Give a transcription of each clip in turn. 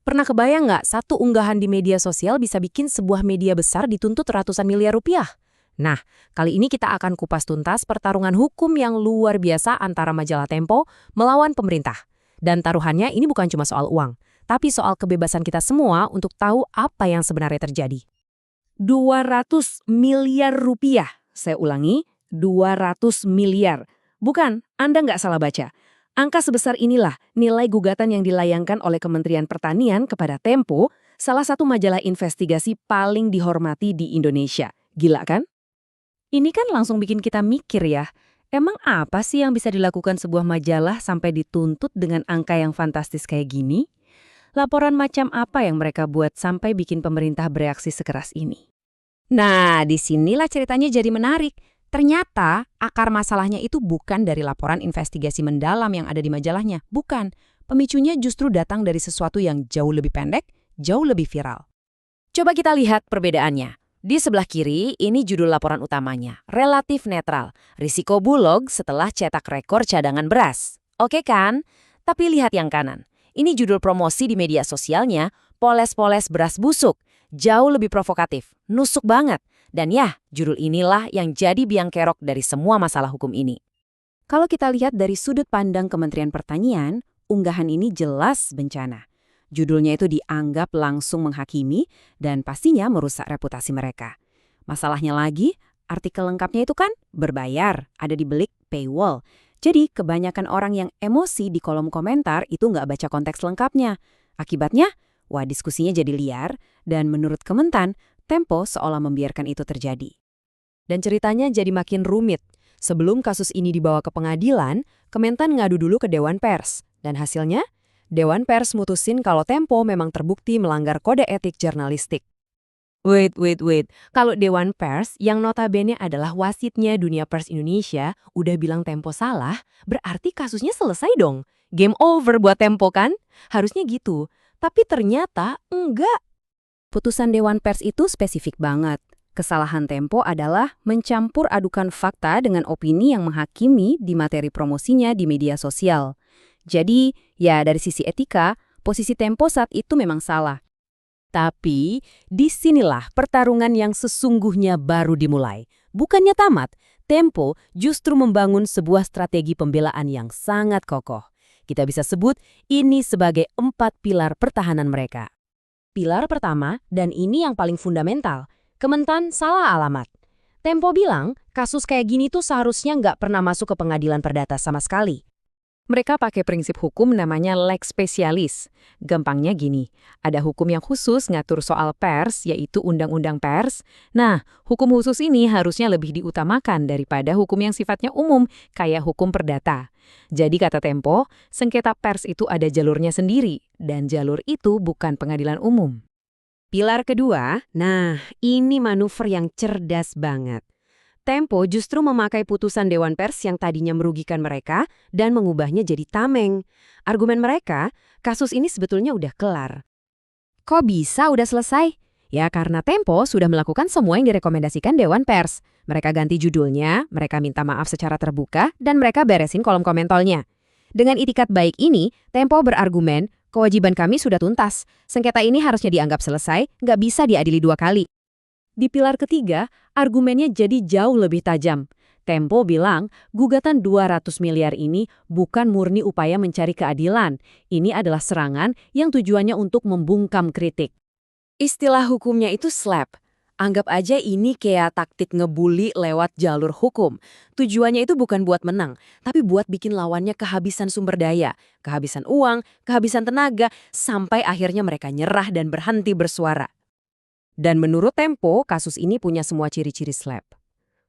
Pernah kebayang nggak satu unggahan di media sosial bisa bikin sebuah media besar dituntut ratusan miliar rupiah? Nah, kali ini kita akan kupas tuntas pertarungan hukum yang luar biasa antara majalah Tempo melawan pemerintah. Dan taruhannya ini bukan cuma soal uang, tapi soal kebebasan kita semua untuk tahu apa yang sebenarnya terjadi. 200 miliar rupiah. Saya ulangi, 200 miliar. Bukan, Anda nggak salah baca. Angka sebesar inilah nilai gugatan yang dilayangkan oleh Kementerian Pertanian kepada Tempo, salah satu majalah investigasi paling dihormati di Indonesia. Gila kan? Ini kan langsung bikin kita mikir ya, emang apa sih yang bisa dilakukan sebuah majalah sampai dituntut dengan angka yang fantastis kayak gini? Laporan macam apa yang mereka buat sampai bikin pemerintah bereaksi sekeras ini? Nah, disinilah ceritanya jadi menarik. Ternyata akar masalahnya itu bukan dari laporan investigasi mendalam yang ada di majalahnya. Bukan. Pemicunya justru datang dari sesuatu yang jauh lebih pendek, jauh lebih viral. Coba kita lihat perbedaannya. Di sebelah kiri, ini judul laporan utamanya. Relatif netral. Risiko Bulog setelah cetak rekor cadangan beras. Oke kan? Tapi lihat yang kanan. Ini judul promosi di media sosialnya, poles-poles beras busuk. Jauh lebih provokatif. Nusuk banget. Dan ya, judul inilah yang jadi biang kerok dari semua masalah hukum ini. Kalau kita lihat dari sudut pandang Kementerian Pertanian, unggahan ini jelas bencana. Judulnya itu dianggap langsung menghakimi dan pastinya merusak reputasi mereka. Masalahnya lagi, artikel lengkapnya itu kan berbayar, ada di belik paywall. Jadi kebanyakan orang yang emosi di kolom komentar itu nggak baca konteks lengkapnya. Akibatnya, wah diskusinya jadi liar dan menurut Kementan, Tempo seolah membiarkan itu terjadi. Dan ceritanya jadi makin rumit. Sebelum kasus ini dibawa ke pengadilan, Kementan ngadu dulu ke Dewan Pers. Dan hasilnya, Dewan Pers mutusin kalau Tempo memang terbukti melanggar kode etik jurnalistik. Wait. Kalau Dewan Pers, yang notabene adalah wasitnya dunia pers Indonesia, udah bilang Tempo salah, berarti kasusnya selesai dong. Game over buat Tempo kan? Harusnya gitu. Tapi ternyata enggak. Putusan Dewan Pers itu spesifik banget. Kesalahan Tempo adalah mencampur adukan fakta dengan opini yang menghakimi di materi promosinya di media sosial. Jadi, ya dari sisi etika, posisi Tempo saat itu memang salah. Tapi, disinilah pertarungan yang sesungguhnya baru dimulai. Bukannya tamat, Tempo justru membangun sebuah strategi pembelaan yang sangat kokoh. Kita bisa sebut ini sebagai 4 pilar pertahanan mereka. Pilar pertama, dan ini yang paling fundamental, Kementan salah alamat. Tempo bilang, kasus kayak gini tuh seharusnya nggak pernah masuk ke pengadilan perdata sama sekali. Mereka pakai prinsip hukum namanya lex specialis. Gampangnya gini, ada hukum yang khusus ngatur soal pers, yaitu Undang-Undang Pers. Nah, hukum khusus ini harusnya lebih diutamakan daripada hukum yang sifatnya umum, kayak hukum perdata. Jadi kata Tempo, sengketa pers itu ada jalurnya sendiri, dan jalur itu bukan pengadilan umum. Pilar kedua, nah ini manuver yang cerdas banget. Tempo justru memakai putusan Dewan Pers yang tadinya merugikan mereka dan mengubahnya jadi tameng. Argumen mereka, kasus ini sebetulnya udah kelar. Kok bisa udah selesai? Ya karena Tempo sudah melakukan semua yang direkomendasikan Dewan Pers. Mereka ganti judulnya, mereka minta maaf secara terbuka, dan mereka beresin kolom komentarnya. Dengan itikat baik ini, Tempo berargumen, kewajiban kami sudah tuntas. Sengketa ini harusnya dianggap selesai, nggak bisa diadili 2 kali. Di pilar ketiga, argumennya jadi jauh lebih tajam. Tempo bilang, gugatan 200 miliar ini bukan murni upaya mencari keadilan. Ini adalah serangan yang tujuannya untuk membungkam kritik. Istilah hukumnya itu slap. Anggap aja ini kayak taktik ngebully lewat jalur hukum. Tujuannya itu bukan buat menang, tapi buat bikin lawannya kehabisan sumber daya, kehabisan uang, kehabisan tenaga, sampai akhirnya mereka nyerah dan berhenti bersuara. Dan menurut Tempo, kasus ini punya semua ciri-ciri slap.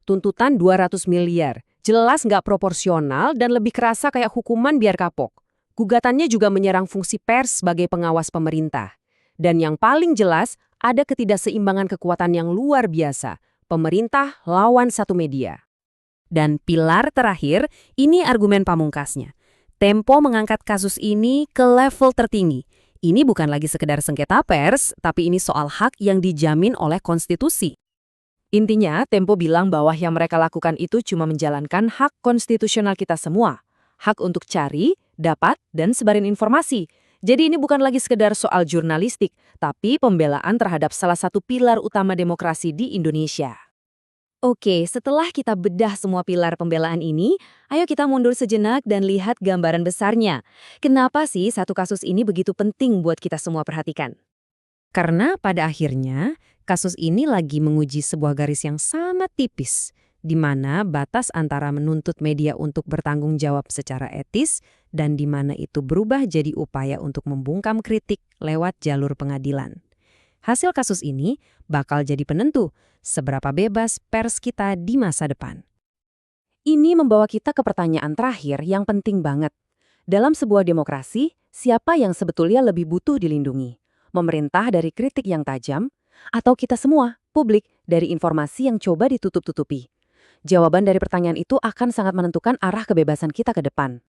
Tuntutan 200 miliar, jelas nggak proporsional dan lebih kerasa kayak hukuman biar kapok. Gugatannya juga menyerang fungsi pers sebagai pengawas pemerintah. Dan yang paling jelas, ada ketidakseimbangan kekuatan yang luar biasa. Pemerintah lawan satu media. Dan pilar terakhir, ini argumen pamungkasnya. Tempo mengangkat kasus ini ke level tertinggi. Ini bukan lagi sekedar sengketa pers, tapi ini soal hak yang dijamin oleh konstitusi. Intinya, Tempo bilang bahwa yang mereka lakukan itu cuma menjalankan hak konstitusional kita semua. Hak untuk cari, dapat, dan sebarin informasi. Jadi ini bukan lagi sekedar soal jurnalistik, tapi pembelaan terhadap salah satu pilar utama demokrasi di Indonesia. Oke, setelah kita bedah semua pilar pembelaan ini, ayo kita mundur sejenak dan lihat gambaran besarnya. Kenapa sih satu kasus ini begitu penting buat kita semua perhatikan? Karena pada akhirnya, kasus ini lagi menguji sebuah garis yang sangat tipis, di mana batas antara menuntut media untuk bertanggung jawab secara etis dan di mana itu berubah jadi upaya untuk membungkam kritik lewat jalur pengadilan. Hasil kasus ini bakal jadi penentu seberapa bebas pers kita di masa depan. Ini membawa kita ke pertanyaan terakhir yang penting banget. Dalam sebuah demokrasi, siapa yang sebetulnya lebih butuh dilindungi? Pemerintah dari kritik yang tajam, atau kita semua, publik, dari informasi yang coba ditutup-tutupi? Jawaban dari pertanyaan itu akan sangat menentukan arah kebebasan kita ke depan.